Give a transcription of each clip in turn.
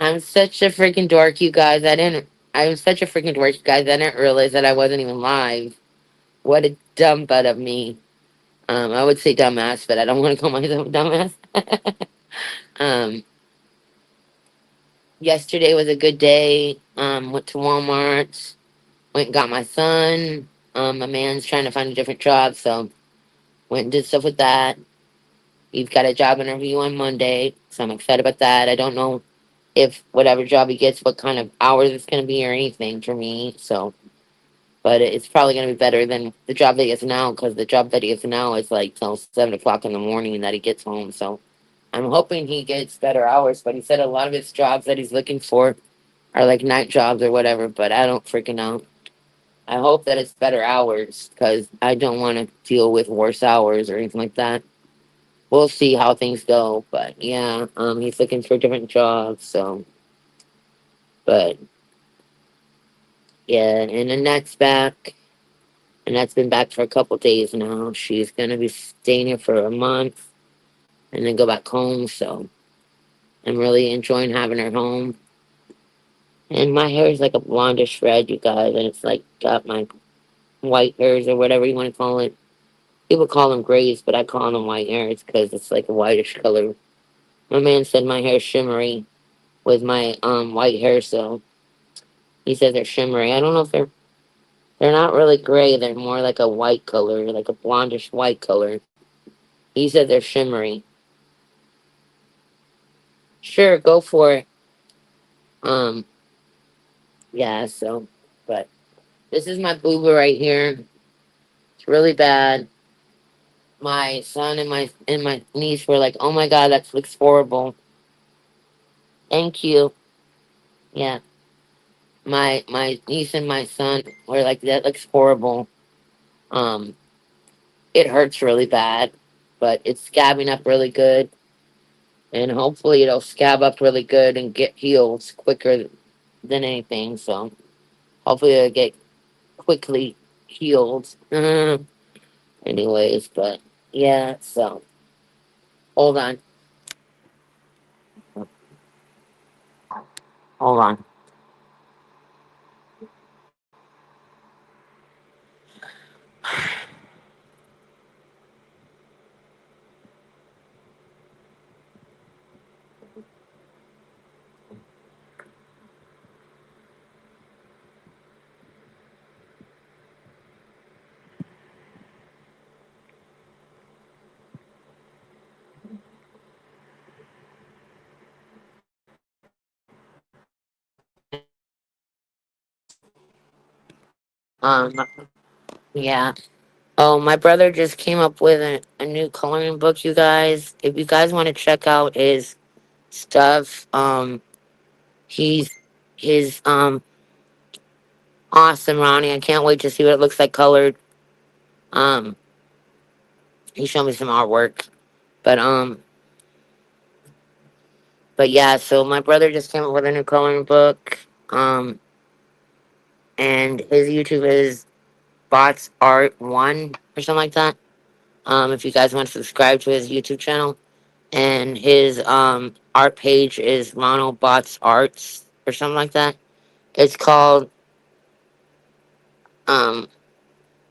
I'm such a freaking dork, you guys. I'm such a freaking dork, you guys. I didn't realize that I wasn't even live. What a dumb butt of me. I would say dumbass, but I don't want to call myself a dumbass. um, Yesterday was a good day. Went to Walmart. Went and got my son. My man's trying to find a different job, so went and did stuff with that. He's got a job interview on Monday, so I'm excited about that. I don't know if whatever job he gets, what kind of hours it's going to be or anything for me. So, but it's probably going to be better than the job that he has now because the job that he has now is like till 7 o'clock in the morning that he gets home. So I'm hoping he gets better hours. But he said a lot of his jobs that he's looking for are like night jobs or whatever. But I don't freaking know. I hope that it's better hours because I don't want to deal with worse hours or anything like that. We'll see how things go, but yeah, he's looking for different jobs. So, but yeah, and Annette's back. Annette's been back for a couple days now. She's gonna be staying here for a month and then go back home. So I'm really enjoying having her home. And my hair is like a blondish red, you guys, and it's like got my white hairs or whatever you want to call it. People call them grays, but I call them white hairs because it's like a whitish color. My man said my hair's shimmery with my white hair, so he said they're shimmery. I don't know if they're not really gray. They're more like a white color, like a blondish white color. He said they're shimmery. Sure, go for it. Um, yeah. So, but this is my booba right here. It's really bad. My son and my niece were like, "Oh my god, that looks horrible." Thank you. Yeah. My niece and my son were like, "That looks horrible." Um, it hurts really bad, but it's scabbing up really good, and hopefully it'll scab up really good and get healed quicker than anything. So hopefully it'll get quickly healed. Anyways, but yeah. So hold on, hold on. Um, yeah. Oh, my brother just came up with a new coloring book, you guys. If you guys want to check out his stuff, he's his awesome, Ronnie. I can't wait to see what it looks like colored. Um, he showed me some artwork, but but yeah. So my brother just came up with a new coloring book. And his YouTube is Bots Art One or something like that. If you guys want to subscribe to his YouTube channel, and his art page is Ronald Bots Arts or something like that. It's called um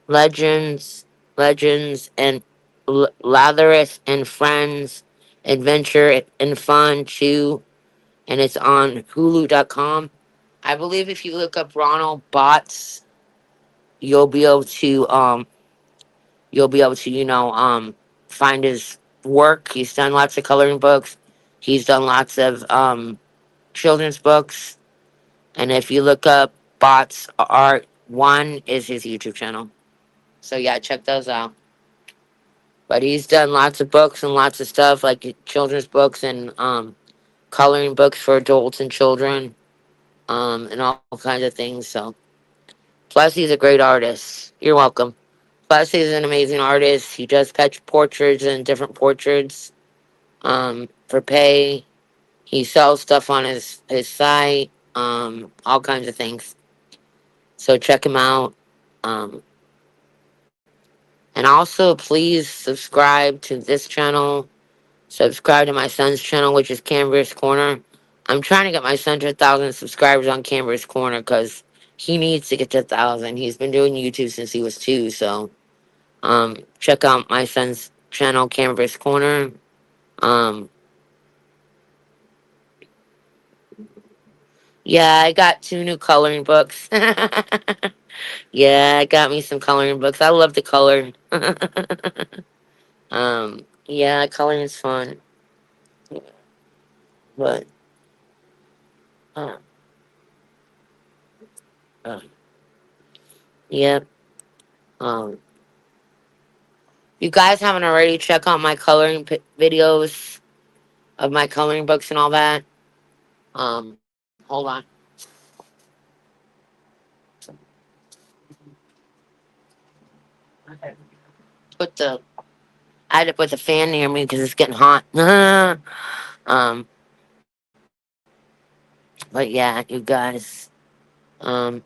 Legends, Legends and Latherus and Friends Adventure and Fun 2, and it's on Hulu.com. I believe if you look up Ronald Bots, you'll be able to find his work. He's done lots of coloring books. He's done lots of children's books. And if you look up Bots Art One is his YouTube channel. So yeah, check those out. But he's done lots of books and lots of stuff like children's books and coloring books for adults and children, and all kinds of things. So plus he's a great artist. You're welcome. Plus he's an amazing artist. He does sketch portraits and different portraits for pay. He sells stuff on his site, all kinds of things. So check him out. Um, and also, please subscribe to this channel. Subscribe to my son's channel, which is Canvas Corner. I'm trying to get my son to 1,000 subscribers on Camber's Corner because he needs to get to 1,000. He's been doing YouTube since he was 2, so check out my son's channel, Camber's Corner. Um, yeah, I got 2 new coloring books. Yeah, I got me some coloring books. I love to color. Yeah, coloring is fun, but uh, uh, yeah. Um, you guys haven't already, check out my coloring videos of my coloring books and all that. Hold on. Put the I had to put the fan near me because it's getting hot. But yeah, you guys, um,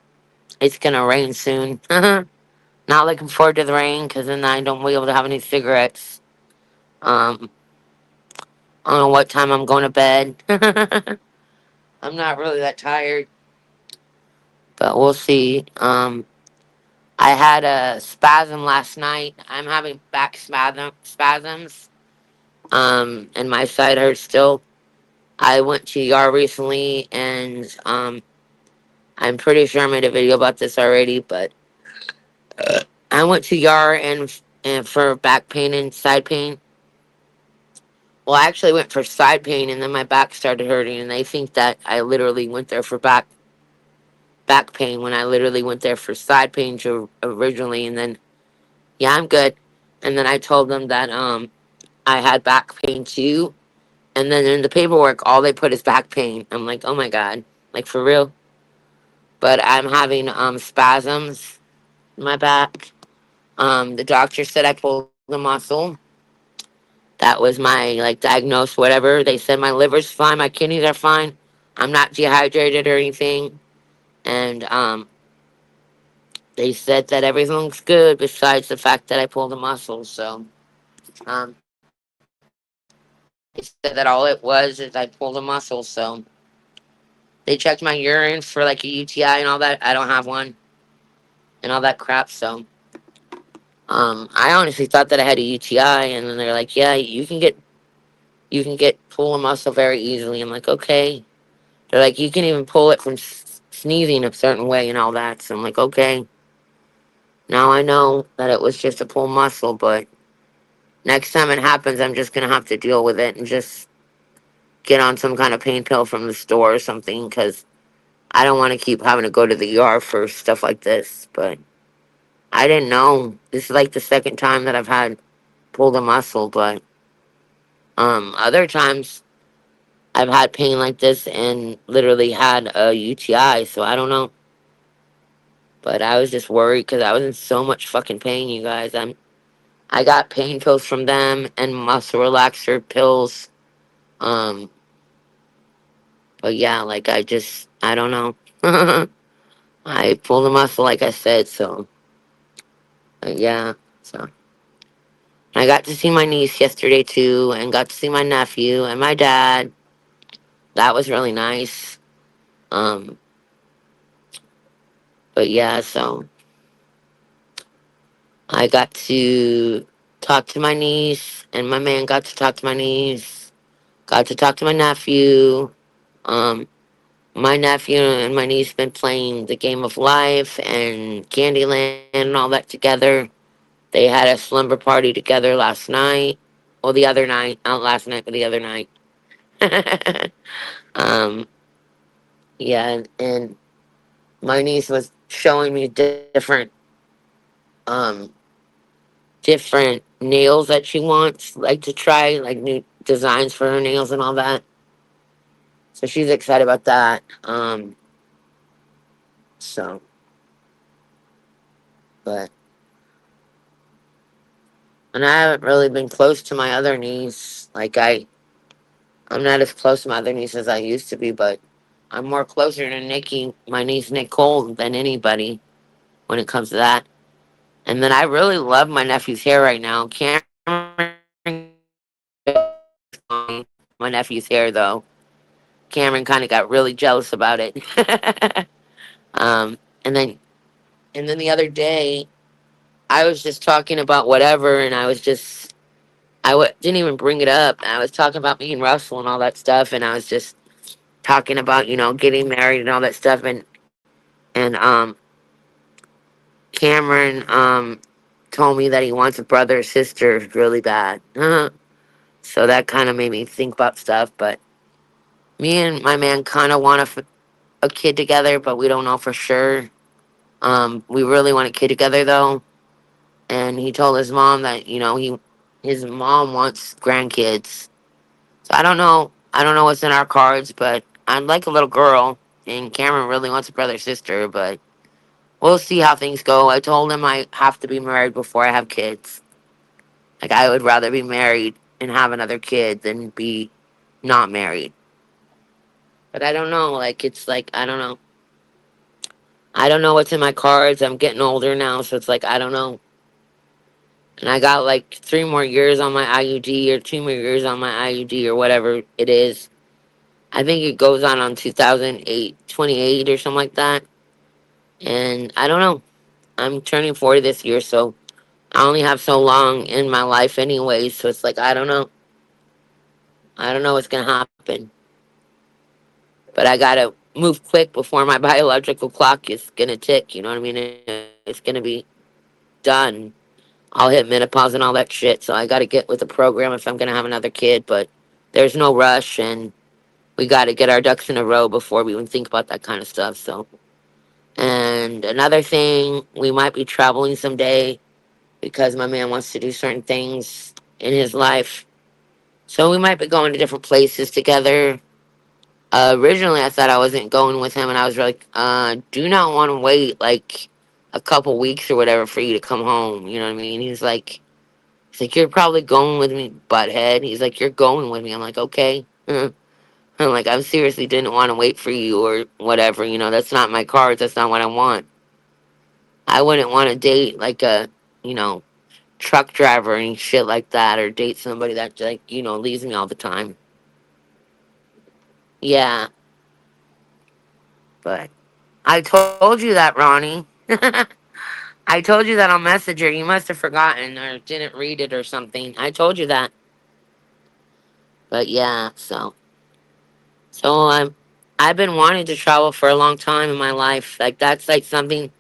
it's gonna rain soon. Not looking forward to the rain because then I don't be able to have any cigarettes. Um, I don't know what time I'm going to bed. I'm not really that tired, but we'll see. I had a spasm last night. I'm having back spasms. And my side hurts still. I went to Yar recently, and I'm pretty sure I made a video about this already, but I went to Yar and for back pain and side pain. Well, I actually went for side pain, and then my back started hurting, and they think that I literally went there for back pain when I literally went there for side pain originally, and then yeah, I'm good. And then I told them that I had back pain too, and then in the paperwork, all they put is back pain. I'm like, oh my god, like for real. But I'm having spasms in my back. The doctor said I pulled a muscle. That was my like diagnosed whatever. They said my liver's fine, my kidneys are fine. I'm not dehydrated or anything. And they said that everything looks good besides the fact that I pulled a muscle. So um, they said that all it was is I pulled a muscle. So they checked my urine for like a UTI and all that. I don't have one and all that crap. So I honestly thought that I had a UTI, and then they're like, "Yeah, you can get pull a muscle very easily." I'm like, "Okay." They're like, "You can even pull it from sneezing a certain way and all that." So I'm like, "Okay." Now I know that it was just a pull muscle, but next time it happens, I'm just gonna have to deal with it and just get on some kind of pain pill from the store or something because I don't want to keep having to go to the ER for stuff like this. But I didn't know. This is like the second time that I've had pulled a muscle, but other times I've had pain like this and literally had a UTI, so I don't know. But I was just worried because I was in so much fucking pain, you guys. I got pain pills from them and muscle relaxer pills. Um, but yeah, like I don't know. I pulled a muscle, like I said. So yeah, so I got to see my niece yesterday too, and got to see my nephew and my dad. That was really nice. Um, but yeah, so I got to talk to my niece, and my man got to talk to my niece. Got to talk to my nephew. Um, my nephew and my niece been playing the game of life and Candyland and all that together. They had a slumber party together last night. Well, the other night, not last night, but the other night. um, yeah, and my niece was showing me um, different nails that she wants, like to try, like new designs for her nails and all that. So she's excited about that. So, but and I haven't really been close to my other niece. I'm not as close to my other niece as I used to be, but I'm more closer to Nikki, my niece Nicole, than anybody when it comes to that. And then I really love my nephew's hair right now. Cameron, my nephew's hair though. Cameron kind of got really jealous about it. um, and then the other day, I was just talking about whatever, and didn't even bring it up. I was talking about me and Russell and all that stuff, and I was just talking about getting married and all that stuff, and Cameron told me that he wants a brother or sister really bad. So that kind of made me think about stuff. But me and my man kind of want a kid together, but we don't know for sure. We really want a kid together though, and he told his mom that his mom wants grandkids. So I don't know. I don't know what's in our cards, but I'd like a little girl, and Cameron really wants a brother or sister, but we'll see how things go. I told him I have to be married before I have kids. Like, I would rather be married and have another kid than be not married. But I don't know. Like, it's like, I don't know. I don't know what's in my cards. I'm getting older now, so it's like, I don't know. And I got like 3 more years on my IUD or 2 more years on my IUD or whatever it is. I think it goes on 2008, 28 or something like that. And I don't know. I'm turning 40 this year, so I only have so long in my life anyway. So it's like, I don't know. I don't know what's going to happen. But I got to move quick before my biological clock is going to tick. You know what I mean? It's going to be done. I'll hit menopause and all that shit. So I got to get with the program if I'm going to have another kid. But there's no rush, and we got to get our ducks in a row before we even think about that kind of stuff. So, and another thing, we might be traveling someday because my man wants to do certain things in his life. So we might be going to different places together. Originally, I thought I wasn't going with him, and I was like, do not want to wait like a couple weeks or whatever for you to come home. You know what I mean? He's like, you're probably going with me, butthead. He's like, you're going with me. I'm like, okay. I'm like, I seriously didn't want to wait for you or whatever. That's not my cards. That's not what I want. I wouldn't want to date like a, you know, truck driver and shit like that, or date somebody that like leaves me all the time. Yeah, but I told you that, Ronnie. I told you that on Messenger. You must have forgotten or didn't read it or something. I told you that. But yeah, so I've been wanting to travel for a long time in my life. Like, that's like something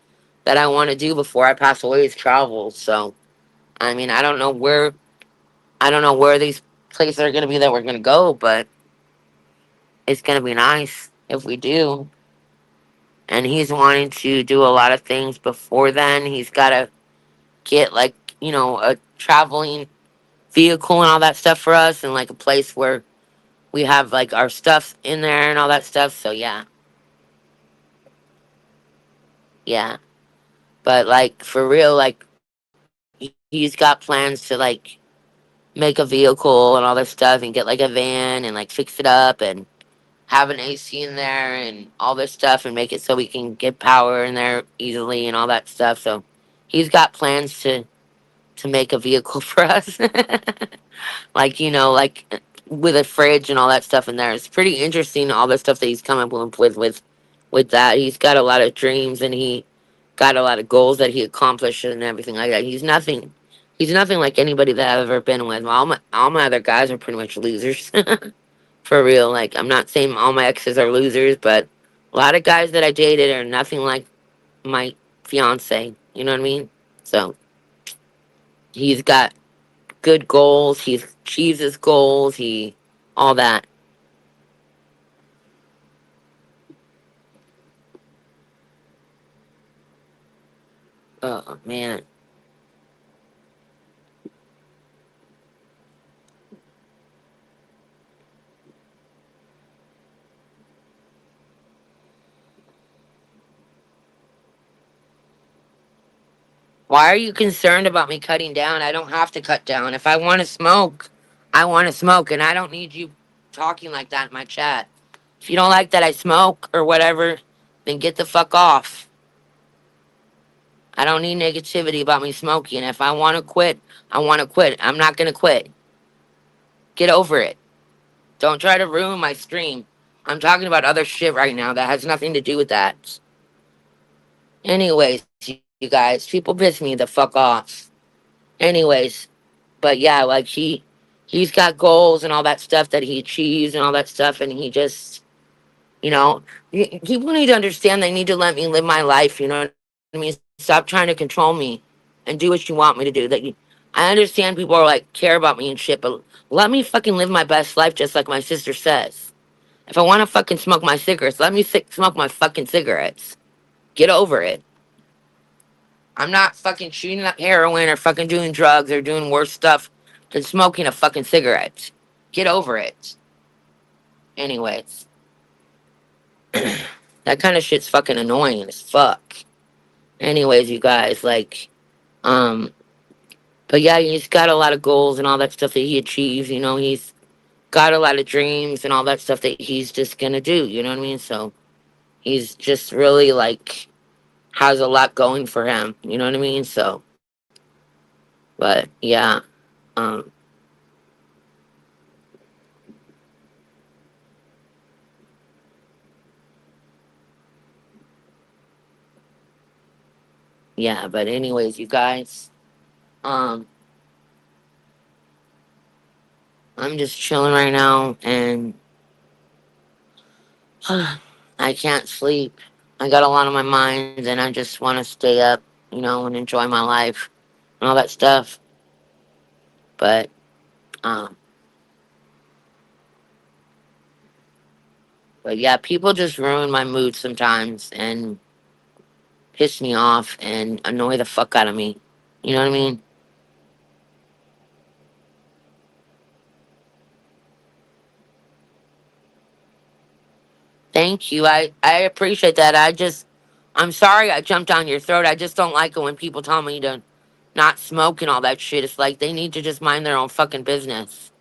that I want to do before I pass away is travel. So I mean, I don't know where these places are gonna be that we're gonna go, but it's gonna be nice if we do. And he's wanting to do a lot of things before then. He's gotta get like, a traveling vehicle and all that stuff for us, and like a place where we have like our stuff in there and all that stuff. So yeah, yeah. But like for real, like he's got plans to like make a vehicle and all that stuff and get like a van and like fix it up and have an AC in there and all this stuff and make it so we can get power in there easily and all that stuff. So he's got plans to make a vehicle for us. Like, like with a fridge and all that stuff in there. It's pretty interesting all the stuff that he's come up with that. He's got a lot of dreams, and he got a lot of goals that he accomplished and everything like that. He's nothing like anybody that I've ever been with. All my other guys are pretty much losers. For real. Like, I'm not saying all my exes are losers, but a lot of guys that I dated are nothing like my fiance. You know what I mean? So he's got good goals. He achieves his goals. All that. Oh man, why are you concerned about me cutting down? I don't have to cut down. If I want to smoke, I want to smoke, and I don't need you talking like that in my chat. If you don't like that I smoke or whatever, then get the fuck off. I don't need negativity about me smoking. If I want to quit, I want to quit. I'm not gonna quit. Get over it. Don't try to ruin my stream. I'm talking about other shit right now that has nothing to do with that. Anyways, you guys, people piss me the fuck off. Anyways, but yeah, like he's got goals and all that stuff that he achieves and all that stuff, and he just, you know, people need to understand they need to let me live my life. You know what I mean? Stop trying to control me and do what you want me to do. I understand people are like care about me and shit, but let me fucking live my best life, just like my sister says. If I want to fucking smoke my cigarettes, let me smoke my fucking cigarettes. Get over it. I'm not fucking shooting up heroin or fucking doing drugs or doing worse stuff than smoking a fucking cigarette. Get over it. Anyways, that kind of shit's fucking annoying as fuck. Anyways, you guys, like, um, but yeah, he's got a lot of goals and all that stuff that he achieves. You know, he's got a lot of dreams and all that stuff that he's just gonna do. You know what I mean? So he's just really like has a lot going for him. You know what I mean? So, but yeah, um, yeah. But anyways, you guys, um, I'm just chilling right now, and I can't sleep. I got a lot on my mind, and I just want to stay up, you know, and enjoy my life and all that stuff. But, um, but yeah, people just ruin my mood sometimes and piss me off and annoy the fuck out of me. You know what I mean? Thank you. I appreciate that. I'm sorry I jumped down your throat. I just don't like it when people tell me to not smoke and all that shit. It's like they need to just mind their own fucking business.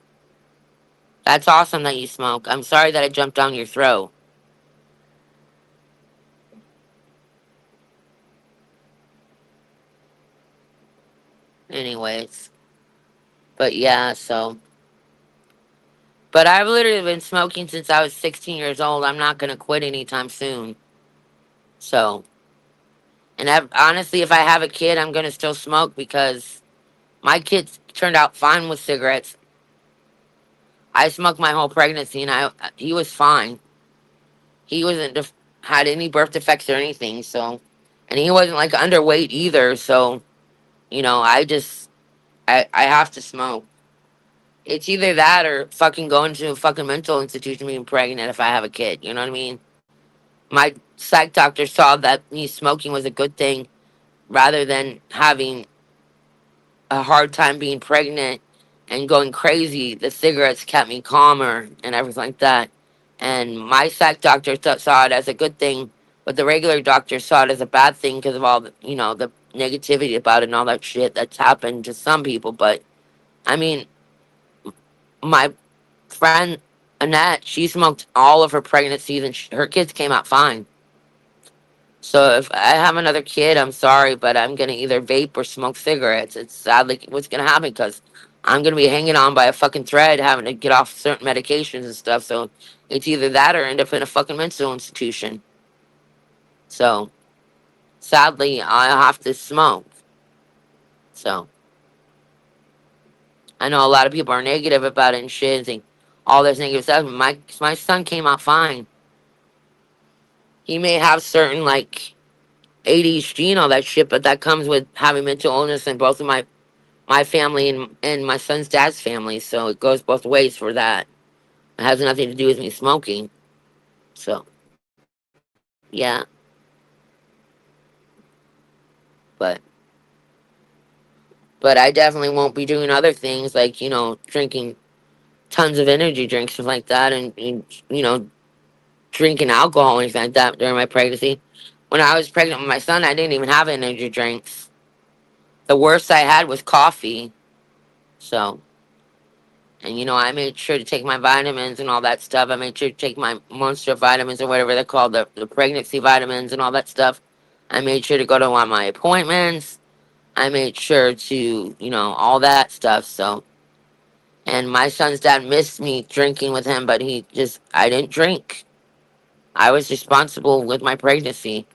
That's awesome that you smoke. I'm sorry that I jumped down your throat. Anyways, but yeah, so. But I've literally been smoking since I was 16 years old. I'm not going to quit anytime soon. So, and honestly, if I have a kid, I'm going to still smoke because my kid turned out fine with cigarettes. I smoked my whole pregnancy and he was fine. He wasn't had any birth defects or anything. So, and he wasn't like underweight either. So, you know, I have to smoke. It's either that or fucking going to a fucking mental institution being pregnant if I have a kid. You know what I mean? My psych doctor saw that me smoking was a good thing rather than having a hard time being pregnant and going crazy. The cigarettes kept me calmer and everything like that. And my psych doctor saw it as a good thing, but the regular doctor saw it as a bad thing because of all the, you know, the negativity about it and all that shit that's happened to some people. But I mean, my friend Annette, she smoked all of her pregnancies and her kids came out fine. So if I have another kid, I'm sorry, but I'm gonna either vape or smoke cigarettes. It's sadly what's gonna happen because I'm gonna be hanging on by a fucking thread, having to get off certain medications and stuff. So it's either that or end up in a fucking mental institution. So sadly, I have to smoke. So I know a lot of people are negative about it and shit, and think all this negative stuff. My son came out fine. He may have certain like ADHD and all that shit, but that comes with having mental illness in both of my family and my son's dad's family. So it goes both ways for that. It has nothing to do with me smoking. So yeah, but I definitely won't be doing other things like drinking tons of energy drinks stuff like that, and drinking alcohol or anything like that during my pregnancy. When I was pregnant with my son, I didn't even have energy drinks. The worst I had was coffee. So. And I made sure to take my vitamins and all that stuff. I made sure to take my monster vitamins or whatever they're called, the pregnancy vitamins and all that stuff. I made sure to go to all my appointments. I made sure to, all that stuff. So, and my son's dad missed me drinking with him, but I didn't drink. I was responsible with my pregnancy.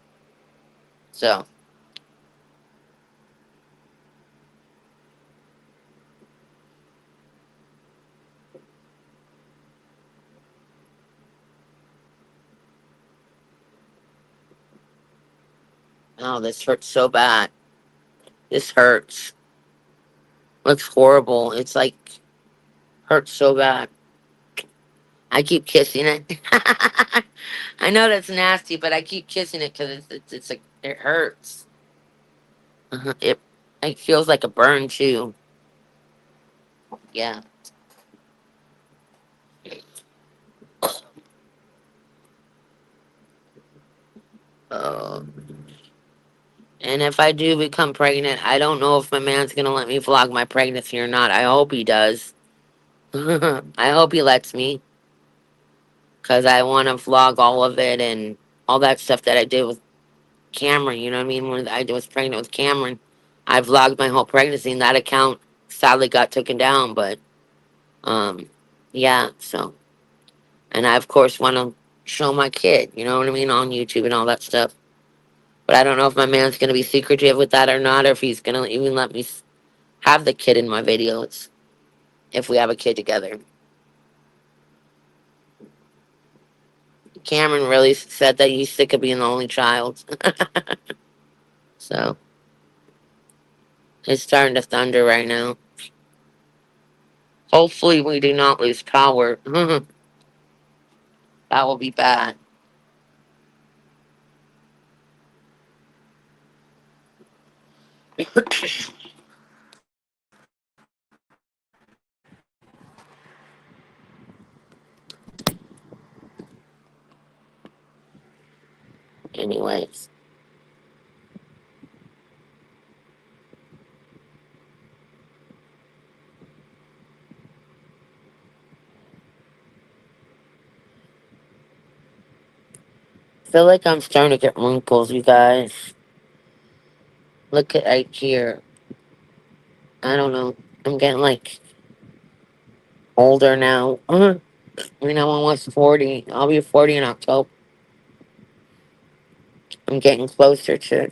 So, oh, this hurts so bad. This hurts. Looks horrible. It's like hurts so bad. I keep kissing it. I know that's nasty, but I keep kissing it because it's like it hurts. It feels like a burn too. Yeah. Uh, and if I do become pregnant, I don't know if my man's gonna let me vlog my pregnancy or not. I hope he does. I hope he lets me because I want to vlog all of it and all that stuff that I did with Cameron. You know what I mean? When I was pregnant with Cameron, I vlogged my whole pregnancy, and that account sadly got taken down. But um, yeah. So, and I of course want to show my kid. You know what I mean, on YouTube and all that stuff. But I don't know if my man's gonna be secretive with that or not, or if he's gonna even let me have the kid in my videos if we have a kid together. Cameron really said that he's sick of being the only child. So it's starting to thunder right now. Hopefully, we do not lose power. That will be bad. Anyways, I feel like I'm starting to get wrinkles, you guys. Look at right here. I don't know. I'm getting like older now. I'm almost 40. I'll be 40 in October. I'm getting closer to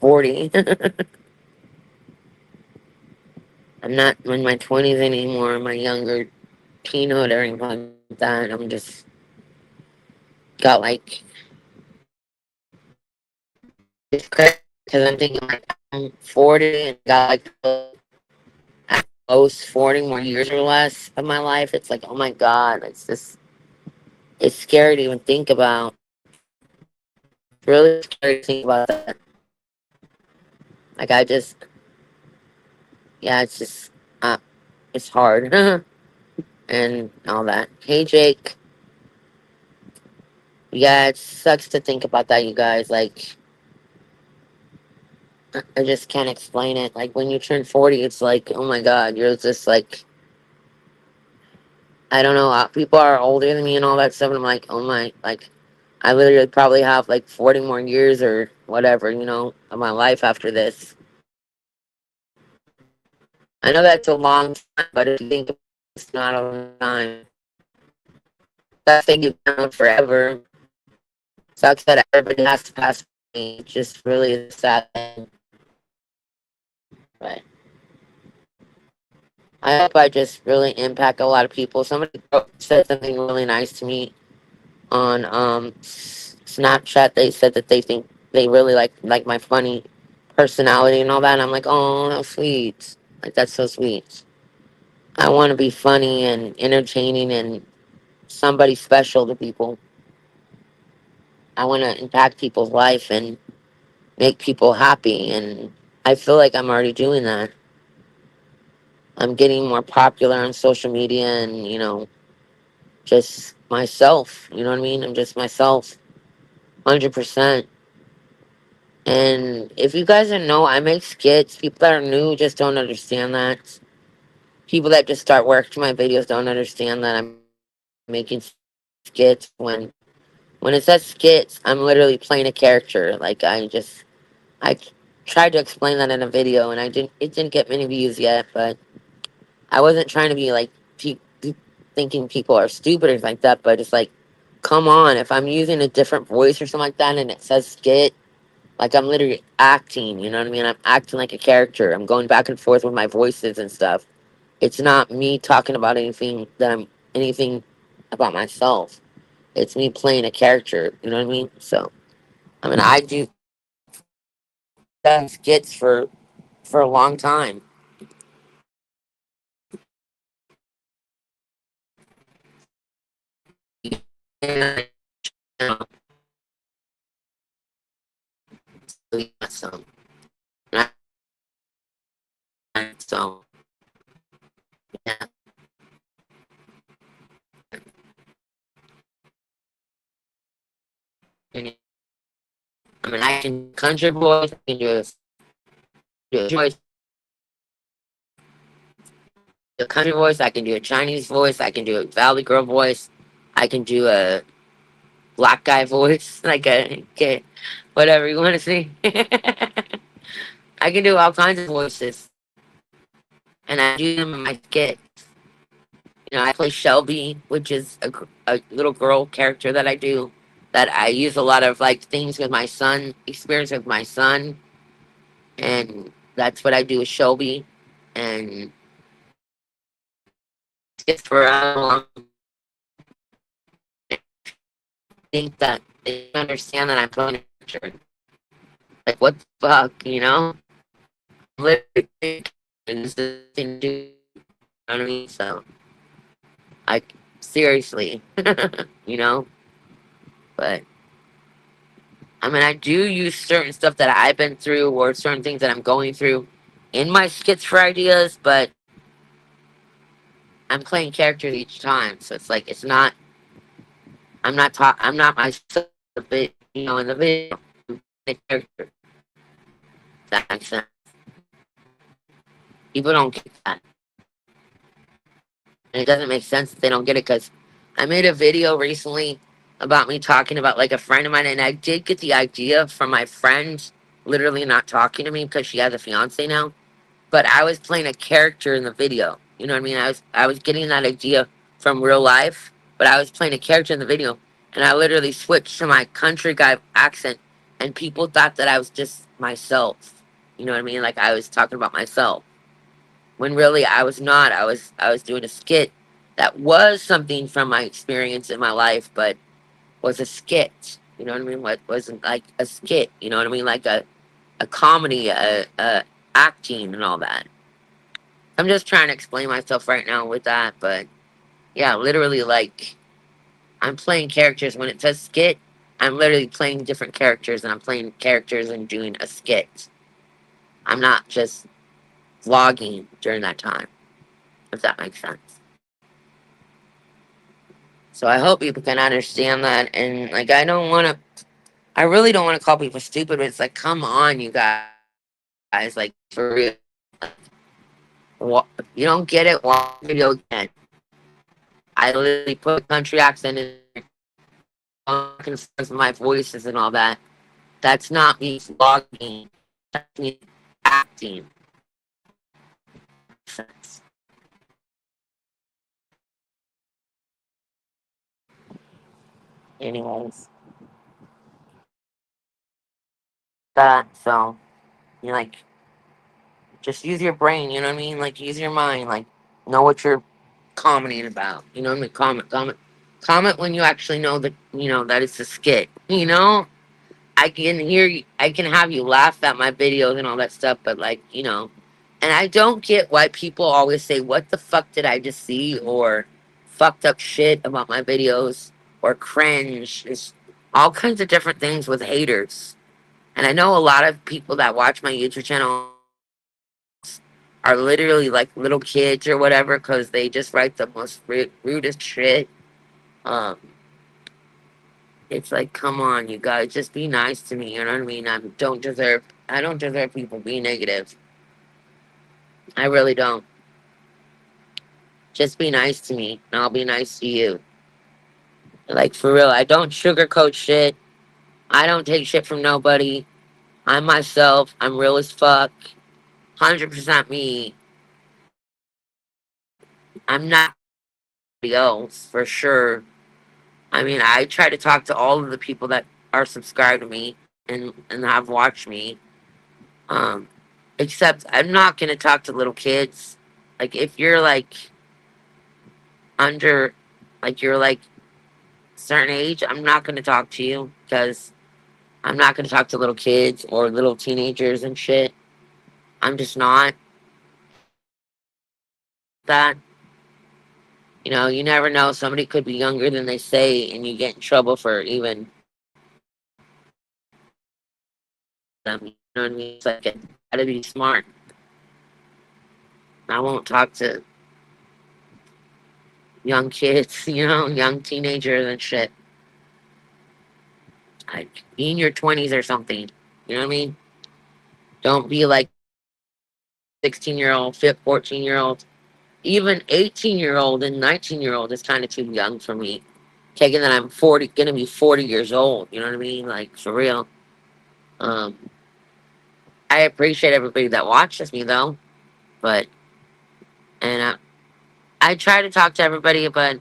40. I'm not in my 20s anymore, my younger teenhood or anything like that. I'm just got like, it's crazy because I'm thinking like I'm 40 and got like at most 40 more years or less of my life. It's like, oh my God, it's scary to even think about. It's really scary to think about that. Like, yeah, it's just, uh, it's hard and all that. Hey, Jake. Yeah, it sucks to think about that, you guys. Like, I just can't explain it. Like, when you turn 40, it's like, oh my God, you're just like, I don't know. People are older than me and all that stuff. And I'm like, oh my, like, I literally probably have like 40 more years or whatever, of my life after this. I know that's a long time, but if you think about it, it's not a long time. That thing you've known forever. Sucks that everybody has to pass away. It's just really a sad thing. But I hope I just really impact a lot of people. Somebody said something really nice to me on Snapchat. They said that they think they really like my funny personality and all that. And I'm like, oh, how sweet! Like that's so sweet. I want to be funny and entertaining and somebody special to people. I want to impact people's life and make people happy. And I feel like I'm already doing that. I'm getting more popular on social media and just myself. You know what I mean? I'm just myself, 100%. And if you guys don't know, I make skits. People that are new just don't understand that. People that just start working my videos don't understand that I'm making skits. When it says skits, I'm literally playing a character. Like I tried to explain that in a video, and it didn't get many views yet. But I wasn't trying to be like thinking people are stupid or like that. But it's like come on, if I'm using a different voice or something like that and it says skit, like I'm literally acting, you know what I mean? I'm acting like a character. I'm going back and forth with my voices and stuff. It's not me talking about anything about myself. It's me playing a character, you know what I mean? So I mean I do done skits for a long time. And, so, so yeah. I mean I can country voice, I can do a voice, a country voice, I can do a Chinese voice, I can do a Valley Girl voice, I can do a black guy voice, like a okay, whatever you want to see. I can do all kinds of voices, and I do them in my skit. You know, I play Shelby, which is a little girl character that I do. That I use a lot of like things with my son, experience with my son, and that's what I do with Shelby. And it's for think that they understand that I'm playing a character. Like what the fuck, you know? Literally, and this is thing to do. You know what I mean? So, like, seriously, you know? But, I mean, I do use certain stuff that I've been through or certain things that I'm going through in my skits for ideas, but I'm playing characters each time. So it's like, I'm not myself, you know, in the video. I'm the character. That makes sense. People don't get that. And it doesn't make sense if they don't get it because I made a video recently about me talking about like a friend of mine, and I did get the idea from my friend literally not talking to me because she has a fiance now. But I was playing a character in the video. You know what I mean? I was getting that idea from real life, but I was playing a character in the video, and I literally switched to my country guy accent, and people thought that I was just myself. You know what I mean? Like I was talking about myself when really I was not. I was doing a skit that was something from my experience in my life, but was a skit. You know what I mean? What wasn't like a skit? You know what I mean? Like a comedy, a acting and all that. I'm just trying to explain myself right now with that, but yeah, literally like I'm playing characters when it says skit. I'm literally playing different characters, and I'm playing characters and doing a skit. I'm not just vlogging during that time, if that makes sense. So I hope people can understand that. And like, I really don't want to call people stupid, but it's like, come on, you guys, like for real. If you don't get it, watch the video again. I literally put a country accent in with my voices and all that. That's not me vlogging. That's me acting. Anyways, that so you like just use your brain. You know what I mean? Like use your mind. Like know what you're commenting about. You know what I mean? Comment when you actually know that that it's a skit. You know, I can hear you. I can have you laugh at my videos and all that stuff, but like and I don't get why people always say, "What the fuck did I just see?" or "fucked up shit about my videos" or "cringe." It's all kinds of different things with haters. And I know a lot of people that watch my YouTube channel are literally like little kids or whatever because they just write the most rudest shit. Um, it's like, come on, you guys, just be nice to me. You know what I mean? I don't deserve people being negative. I really don't. Just be nice to me, and I'll be nice to you. Like for real, I don't sugarcoat shit. I don't take shit from nobody. I'm myself. I'm real as fuck. 100% me. I'm not anybody else for sure. I mean, I try to talk to all of the people that are subscribed to me and have watched me. Um, except I'm not gonna talk to little kids. Like if you're like under, like you're like certain age, I'm not gonna talk to you because I'm not gonna talk to little kids or little teenagers and shit. I'm just not that. You know, you never know. Somebody could be younger than they say, and you get in trouble for even them. You know what I mean? It's like, I gotta be smart. I won't talk to young kids, you know, young teenagers and shit. Like, be in your 20s or something. You know what I mean? Don't be like 16-year-old, 14-year-old, even 18-year-old and 19-year-old is kind of too young for me. Taking that I'm 40, gonna be 40 years old. You know what I mean? Like, for real. Um, I appreciate everybody that watches me though, but, and I try to talk to everybody, but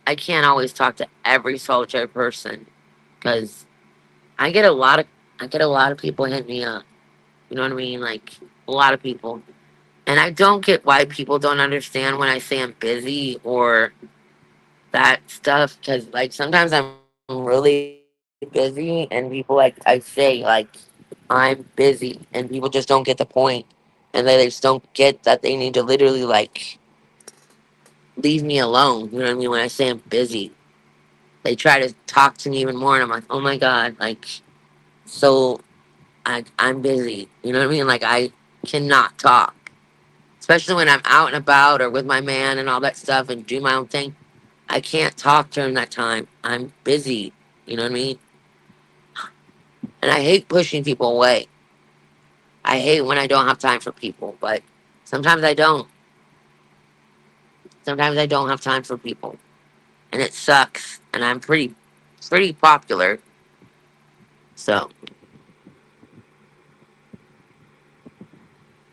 I can't always talk to every solitary person because I get a lot of I get a lot of people hit me up. You know what I mean? Like a lot of people. And I don't get why people don't understand when I say I'm busy or that stuff because like sometimes I'm really busy and people like I say like I'm busy and people just don't get the point and they just don't get that they need to literally like leave me alone. You know what I mean? When I say I'm busy, they try to talk to me even more, and I'm like, oh my god, like, so I'm busy. You know what I mean? Like I cannot talk, especially when I'm out and about or with my man and all that stuff and do my own thing. I can't talk during that time. I'm busy. You know what I mean? And I hate pushing people away. I hate when I don't have time for people, but sometimes I don't. Sometimes I don't have time for people, and it sucks. And I'm pretty popular. So,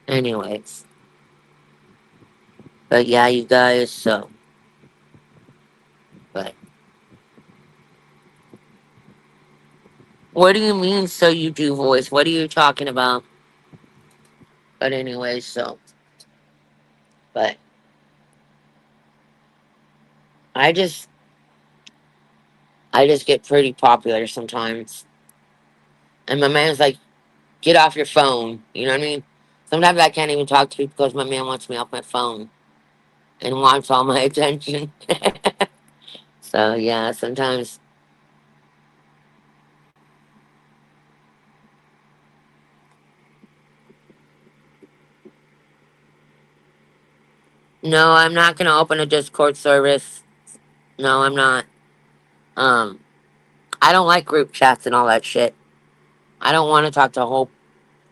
anyways, but yeah, you guys. So, but what do you mean? So you do voice? What are you talking about? But anyways, so, but I just, I just get pretty popular sometimes, and my man's like, "Get off your phone." You know what I mean? Sometimes I can't even talk to people because my man wants me off my phone and wants all my attention. So yeah, sometimes no, I'm not gonna open a Discord service. No, I'm not. Um, I don't like group chats and all that shit. I don't want to talk to a whole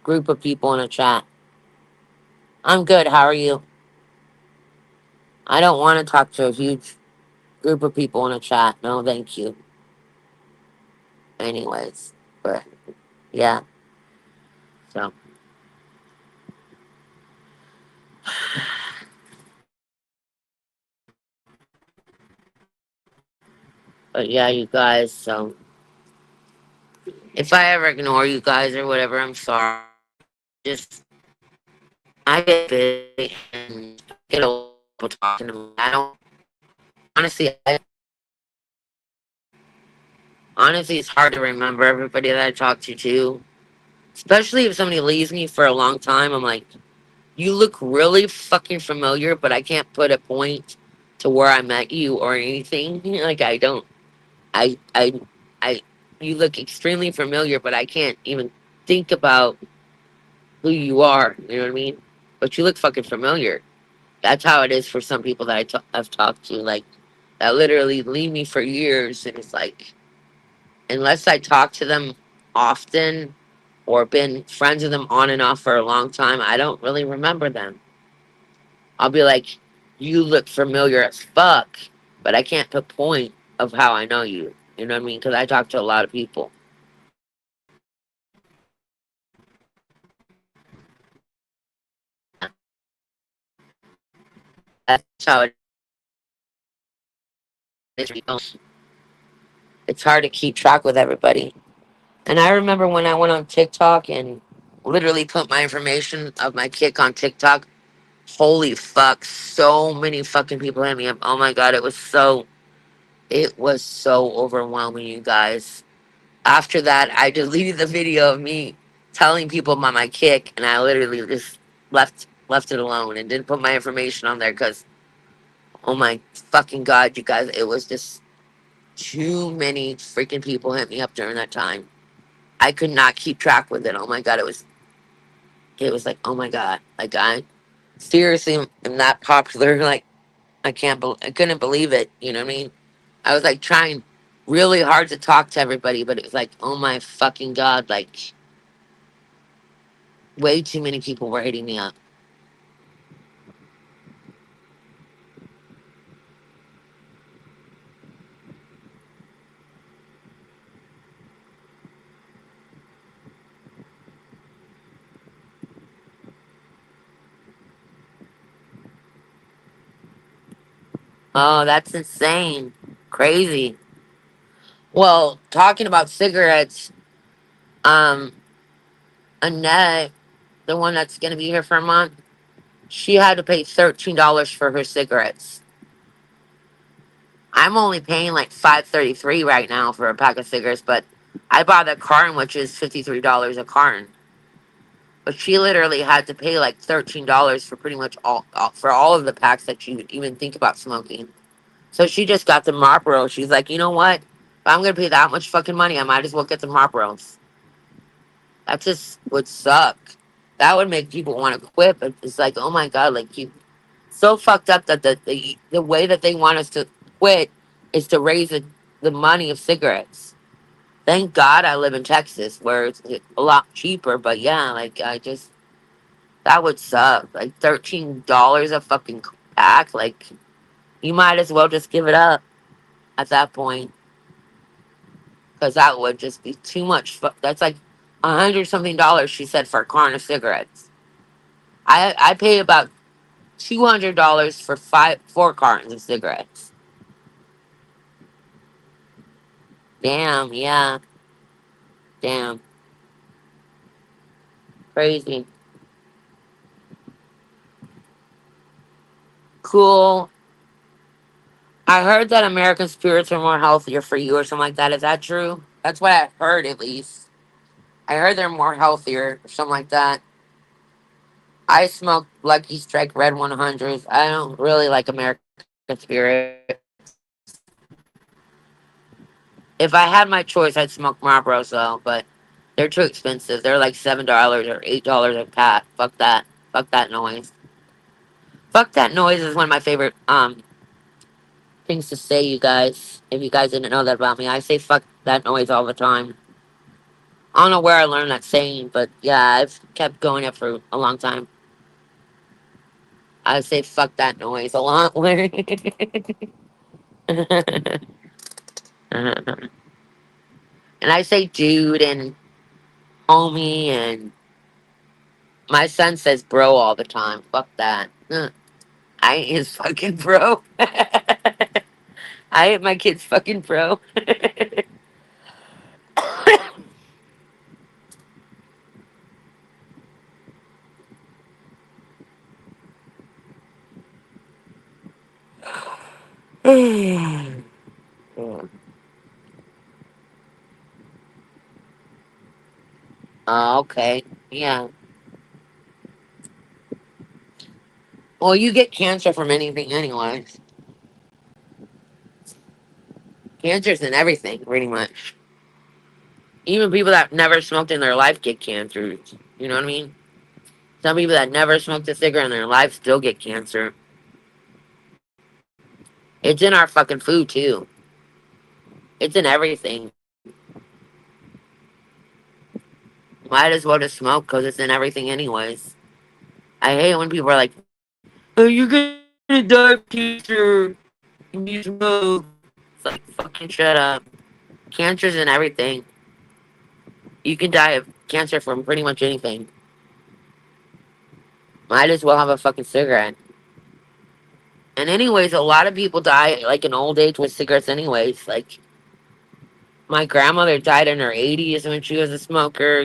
group of people in a chat. I'm good. How are you? I don't want to talk to a huge group of people in a chat. No, thank you. Anyways, but yeah. So, but yeah, you guys. So, if I ever ignore you guys or whatever, I'm sorry. Just I get busy and get old people talking to me. I don't honestly. Honestly, it's hard to remember everybody that I talk to too. Especially if somebody leaves me for a long time. I'm like, you look really fucking familiar, but I can't put a point to where I met you or anything. Like I don't. I, I. You look extremely familiar, but I can't even think about who you are. You know what I mean? But you look fucking familiar. That's how it is for some people that I've talked to. Like that literally leave me for years, and it's like unless I talk to them often or been friends with them on and off for a long time, I don't really remember them. I'll be like, you look familiar as fuck, but I can't put point of how I know you. You know what I mean? Because I talk to a lot of people. That's how it It's hard to keep track with everybody. And I remember when I went on TikTok and literally put my information of my kick on TikTok. Holy fuck, so many fucking people hit me up. Oh my god, it was so overwhelming, you guys. After that, I deleted the video of me telling people about my kick, and I literally just left it alone and didn't put my information on there because, oh my fucking god, you guys, it was just too many freaking people hit me up during that time. I could not keep track with it. Oh my god, it was like, oh my god, like I seriously am that popular. Like I couldn't believe it. You know what I mean? I was like trying really hard to talk to everybody, but it was like, oh my fucking god, like way too many people were hitting me up. Oh, that's insane. Crazy. Well, talking about cigarettes, um, Annette, the one that's gonna be here for a month, she had to pay $13 for her cigarettes. I'm only paying like $5.33 right now for a pack of cigarettes, but I bought a carton, which is $53 a carton. But she literally had to pay like $13 for pretty much for all of the packs that she would even think about smoking. So she just got the Marlboro. She's like, you know what? If I'm gonna pay that much fucking money, I might as well get the Marlboros. That just would suck. That would make people want to quit. But it's like, oh my god, like you, so fucked up that the way that they want us to quit is to raise the money of cigarettes. Thank God I live in Texas where it's a lot cheaper. But yeah, like I just that would suck. Like $13 a fucking pack. Like you might as well just give it up at that point because that would just be too much. That's like 100 something dollars. She said for a carton of cigarettes. I pay about $200 for 4 cartons of cigarettes. Damn, yeah, damn, crazy. Cool. I heard that American spirits are more healthier for you or something like that. Is that true? That's what I heard at least. I heard they're more healthier or something like that. I smoke Lucky Strike Red 100s. I don't really like American Spirit. If I had my choice, I'd smoke Marlboros though, but they're too expensive. They're like $7 or $8 a pack. Fuck that. Fuck that noise. Fuck that noise is one of my favorite things to say, you guys. If you guys didn't know that about me, I say fuck that noise all the time. I don't know where I learned that saying, but yeah, I've kept going it for a long time. I say fuck that noise a lot. And I say dude and homie, and my son says bro all the time. Fuck that. I ain't his fucking bro. I ain't my kid's fucking bro. Oh, okay. Yeah. Well, you get cancer from anything, anyways. Cancer's in everything, pretty much. Even people that never smoked in their life get cancer. You know what I mean? Some people that never smoked a cigarette in their life still get cancer. It's in our fucking food, too. It's in everything. Might as well just smoke because it's in everything, anyways. I hate when people are like, oh, you're gonna die of cancer if you smoke. It's like, fucking shut up. Cancer's in everything. You can die of cancer from pretty much anything. Might as well have a fucking cigarette. And anyways, a lot of people die like in old age with cigarettes. Anyways, like my grandmother died in her 80s when she was a smoker.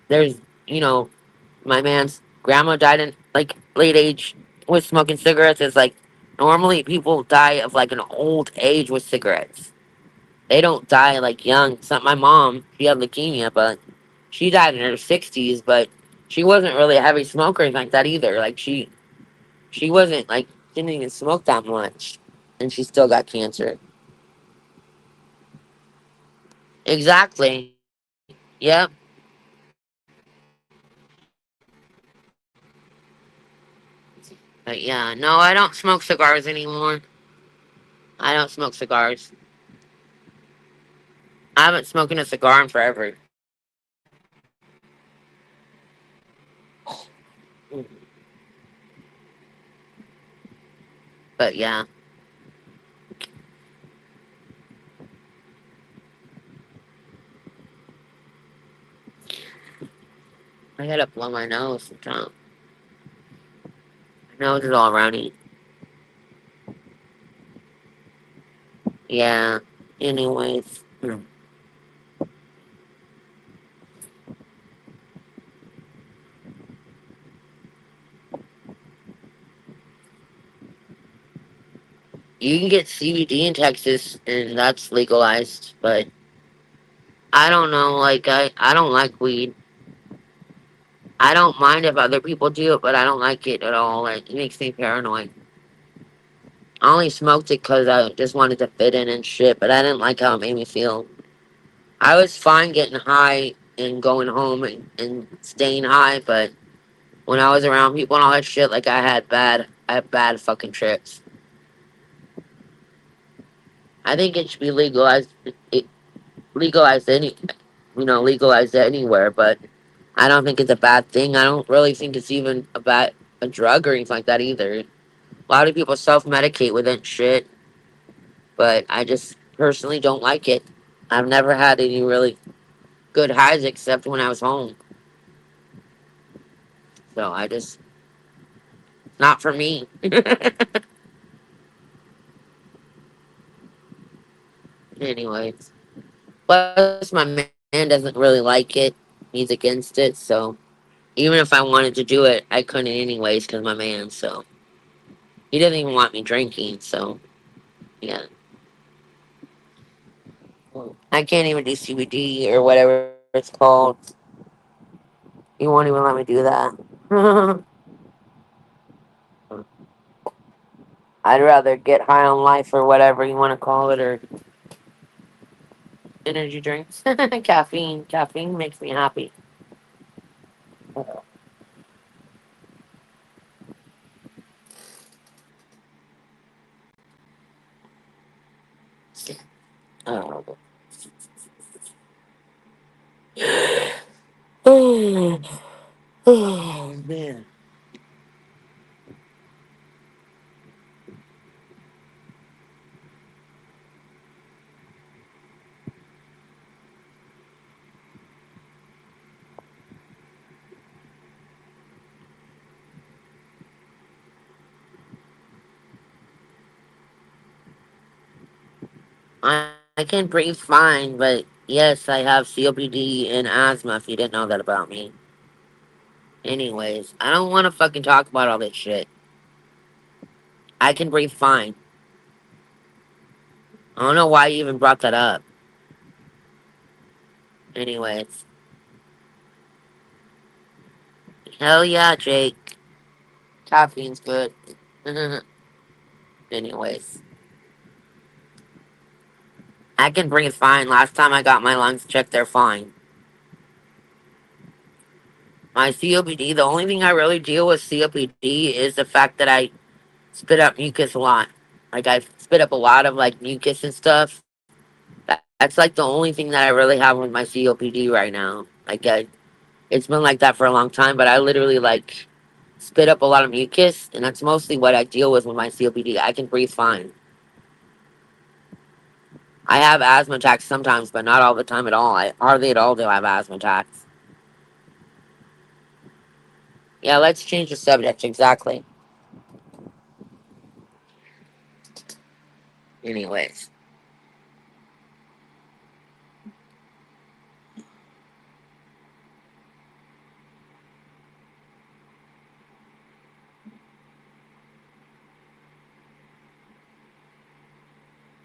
There's you know my man's grandma died in like late age with smoking cigarettes. It's like normally people die of like an old age with cigarettes. They don't die like young. It's not my mom. She had leukemia, but she died in her 60s. But she wasn't really a heavy smoker like that either. Like she wasn't like didn't even smoke that much, and she still got cancer. Exactly. Yep. But yeah, no, I don't smoke cigars anymore. I don't smoke cigars. I haven't smoked a cigar in forever. But yeah, I gotta blow my nose sometimes. My nose is all runny. Yeah. Anyways, you can get CBD in Texas, and that's legalized. But I don't know. Like I don't like weed. I don't mind if other people do it, but I don't like it at all. Like it makes me paranoid. I only smoked it because I just wanted to fit in and shit, but I didn't like how it made me feel. I was fine getting high and going home and staying high, but when I was around people and all that shit, like I had bad fucking trips. I think it should be legalized, it, legalized legalized anywhere, but I don't think it's a bad thing. I don't really think it's even about a drug or anything like that either. A lot of people self medicate with it and shit, but I just personally don't like it. I've never had any really good highs except when I was home. So I just not for me. Anyways, plus my man doesn't really like it. He's against it. So even if I wanted to do it, I couldn't anyways because my man. So he doesn't even want me drinking. So yeah, I can't even do CBD or whatever it's called. He won't even let me do that. I'd rather get high on life or whatever you want to call it, or energy drinks. Caffeine makes me happy. Oh, oh man. I can breathe fine, but yes, I have COPD and asthma. If you didn't know that about me. Anyways, I don't want to fucking talk about all this shit. I can breathe fine. I don't know why you even brought that up. Anyways, hell yeah, Jake. Caffeine's good. Anyways, I can breathe fine. Last time I got my lungs checked, they're fine. My COPD, the only thing I really deal with COPD is the fact that I spit up mucus a lot. Like I spit up a lot of like mucus and stuff. That's like the only thing that I really have with my COPD right now. It's been like that for a long time, but I literally like spit up a lot of mucus, and that's mostly what I deal with my COPD. I can breathe fine. I have asthma attacks sometimes, but not all the time at all. I hardly at all do I have asthma attacks. Yeah, let's change the subject exactly. Anyways,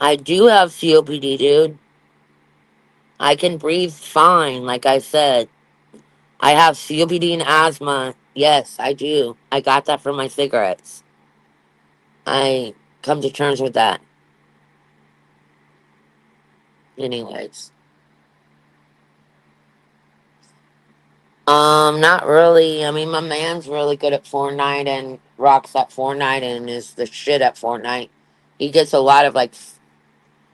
I do have COPD, dude. I can breathe fine, like I said. I have COPD and asthma. Yes, I do. I got that from my cigarettes. I come to terms with that. Anyways. Not really. I mean, my man's really good at Fortnite and rocks at Fortnite and is the shit at Fortnite. He gets a lot of like,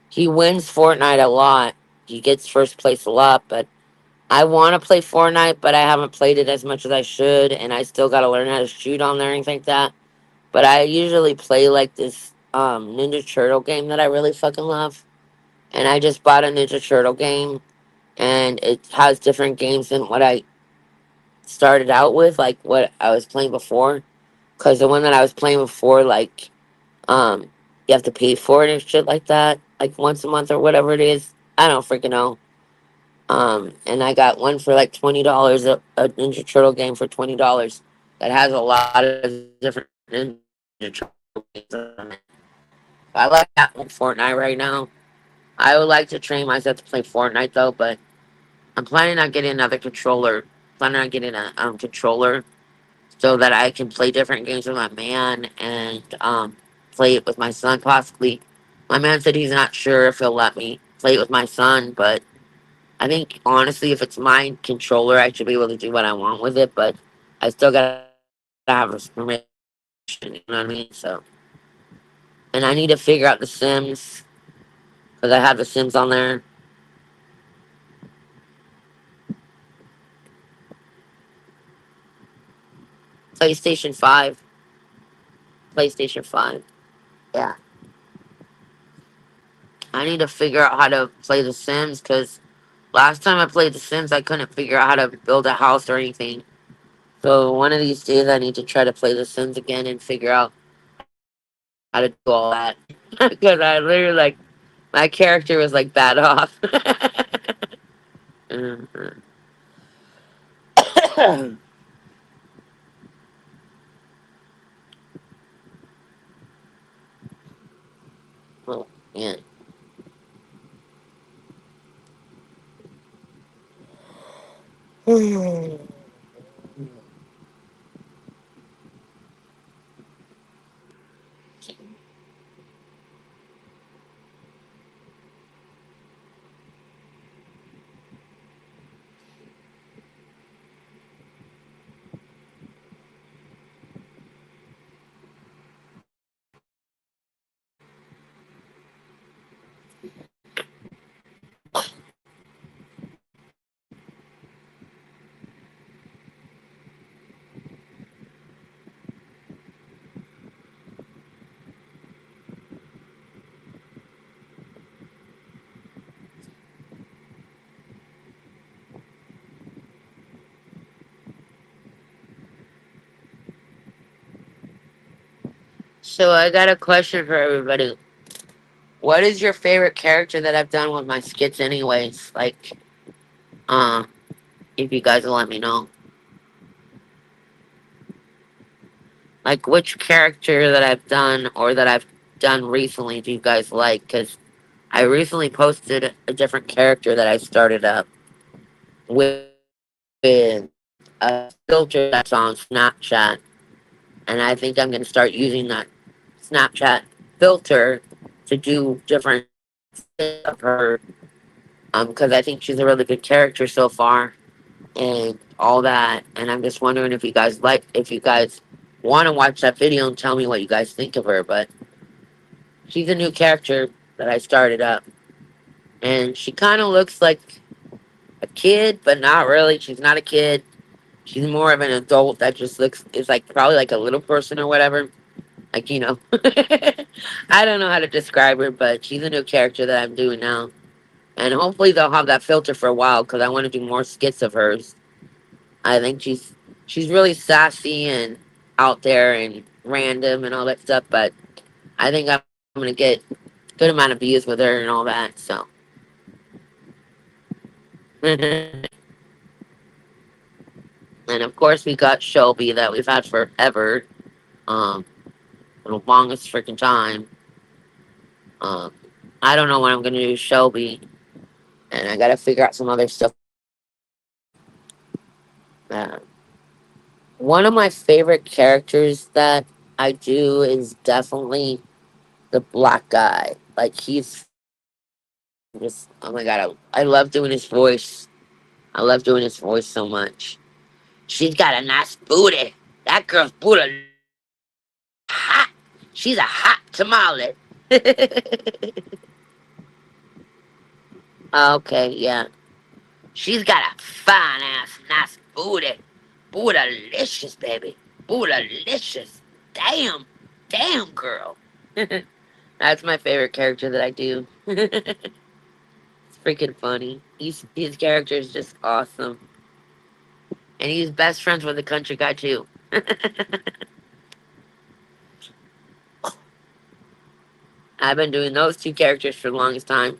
he wins Fortnite a lot. He gets first place a lot, but I want to play Fortnite, but I haven't played it as much as I should, and I still got to learn how to shoot on there and things like that. But I usually play like this Ninja Turtle game that I really fucking love, and I just bought a Ninja Turtle game, and it has different games than what I started out with, like what I was playing before. Because the one that I was playing before, like, um, you have to pay for it and shit like that, like once a month or whatever it is. I don't freaking know. And I got one for like $20, a Ninja Turtle game for $20 that has a lot of different Ninja Turtle games on it. I like that one Fortnite right now. I would like to train myself to play Fortnite though, but I'm planning on getting another controller. Planning on getting a controller so that I can play different games with my man and play it with my son possibly. My man said he's not sure if he'll let me play it with my son, but I think honestly, if it's my controller, I should be able to do what I want with it. But I still gotta have his permission. You know what I mean? So, and I need to figure out the Sims because I have the Sims on there. PlayStation 5. PlayStation 5. Yeah. I need to figure out how to play the Sims because last time I played The Sims, I couldn't figure out how to build a house or anything. So one of these days, I need to try to play The Sims again and figure out how to do all that. Because I literally like my character was like bad off. Mhm. Well, yeah. So I got a question for everybody. What is your favorite character that I've done with my skits, anyways? Like, uh, if you guys will let me know. Like, which character that I've done or that I've done recently do you guys like? Because I recently posted a different character that I started up with a filter that's on Snapchat. And I think I'm going to start using that Snapchat filter to do different things of her. Because I think she's a really good character so far and all that. And I'm just wondering if you guys want to watch that video and tell me what you guys think of her. But she's a new character that I started up. And she kind of looks like a kid, but not really. She's not a kid. She's more of an adult that just looks, is like probably like a little person or whatever. Like, you know. I don't know how to describe her, but she's a new character that I'm doing now. And hopefully they'll have that filter for a while because I want to do more skits of hers. I think she's really sassy and out there and random and all that stuff, but I think I'm gonna get good amount of views with her and all that. So, and of course we got Shelby that we've had forever, um, for the longest freaking time. Um, I don't know when I'm gonna do Shelby, and I gotta figure out some other stuff. Uh, One of my favorite characters that I do is definitely the black guy. Like he's just, oh my god, I love doing his voice. I love doing his voice so much. She's got a nice booty. That girl's booty hot. She's a hot tamale. Okay, yeah. She's got a fine ass, nice booty. Bootylicious, baby. Bootylicious. Damn. Damn, girl. That's my favorite character that I do. It's freaking funny. His character is just awesome. And he's best friends with the country guy, too. I've been doing those two characters for the longest time.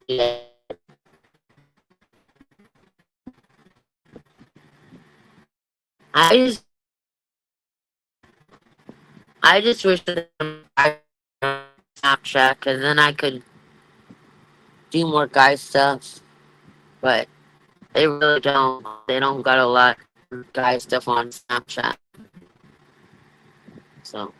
Yeah. I just, I just wish that I had Snapchat because then I could do more guy stuff. But they really don't. They don't got a lot of guy stuff on Snapchat. So,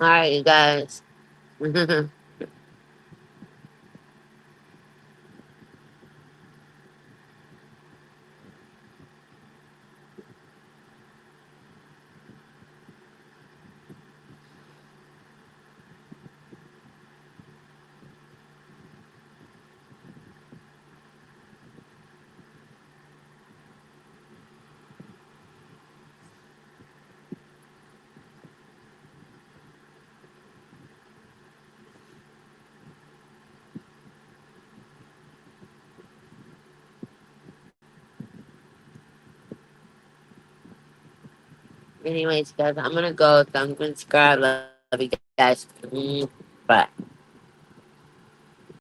all right, you guys. Anyways, guys, I'm gonna go. So I'm gonna subscribe. Love you guys. Bye.